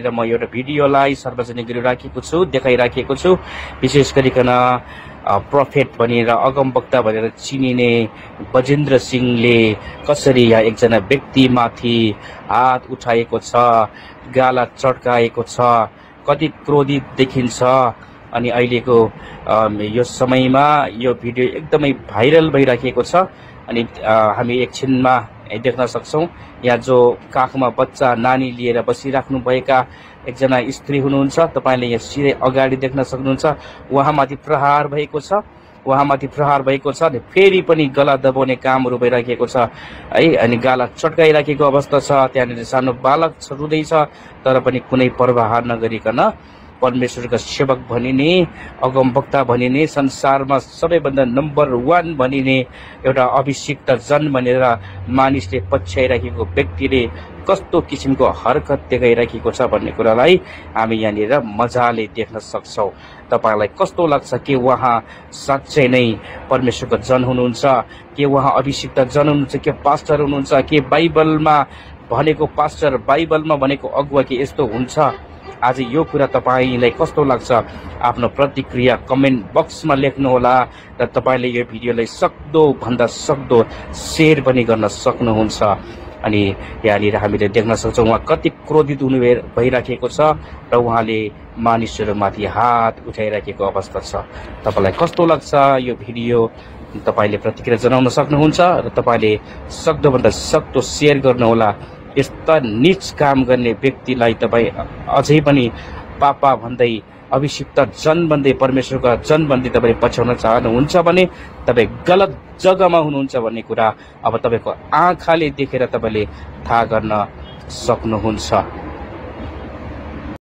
र म एउटा भिडियोलाई सार्वजनिक गरिराखेको छु, देखाइराखेको छु। विशेष गरिकन प्रोफेट भनेर अगमवक्ता भनेर चिनिने बजेन्द्र सिंहले कसरी यहाँ एकजना व्यक्तिमाथि हात उठाएको छ, गाला चड्काएको छ, कति क्रोधित देखिन्छ। अनि अहिलेको यो समयमा यो भिडियो एकदमै भाइरल भइराखेको छ। अनि हामी एकछिनमा देख्न सक्छौं यहाँ जो काखमा बच्चा नानी लिएर बसिराख्नु भएका एकजना स्त्री हुनुहुन्छ। तपाईले यहाँ सिधै अगाडि देख्न सक्नुहुन्छ उहाँमाथि प्रहार भएको छ, उहाँमाथि प्रहार भएको छ। फेरि पनि गला दबाउने कामहरू भइराखेको छ है। अनि गाला चट्काइराखेको अवस्था छ। त्यहाँनिर सानो बालक रुँदैछ तर पनि कुनै परवाह नगरिकन परमेश्वरका सेवक भनिने, अगमवक्ता भनिने, संसारमा सबैभन्दा नम्बर 1 भनिने एउटा अभिषिक्त जन भनेर मानिसले पछ्याइराखेको व्यक्तिले कस्तो किसिमको हरकत देखाइराखेको छ भन्ने कुरालाई हामी यहाँनिर मजाले देख्न सक्छौं। तपाईलाई कस्तो लाग्छ के उहाँ साँच्चै नै परमेश्वरको जन हुनुहुन्छ, के उहाँ अभिषिक्त जन हुनुहुन्छ, के पास्टर हुनुहुन्छ, के बाइबलमा भनेको पास्टर, बाइबलमा भनेको अगुवा के यस्तो हुन्छ? आज यो कुरा तपाईलाई कस्तो लाग्छ? आफ्नो प्रतिक्रिया कमेन्ट बक्समा लेख्नुहोला र तपाईले यो भिडियोलाई सक्दो भन्दा सक्दो शेयर पनि गर्न सक्नुहुन्छ। अनि यहाँनिर हामीले देख्न सक्छौं उहाँ कति क्रोधित हुनु भइराखेको छ र उहाँले मानिसहरूमाथि हात उठाइराखेको अवस्था छ। तपाईलाई कस्तो लाग्छ यो भिडियो? तपाईले प्रतिक्रिया जनाउन सक्नुहुन्छ र तपाईले सक्दो भन्दा सक्दो शेयर गर्नुहोला। यस्ता नीच काम गर्ने व्यक्तिलाई तपाईँ अझै पनि पापा भन्दै, अभिषिक्त जन भन्दै, परमेश्वरका जन भन्दै तपाईले पछ्याउन चाहनुहुन्छ भने तपाईँ गलत जग्गामा हुनुहुन्छ भन्ने कुरा अब तपाईको आँखाले देखेर तपाईले थाहा गर्न सक्नुहुन्छ।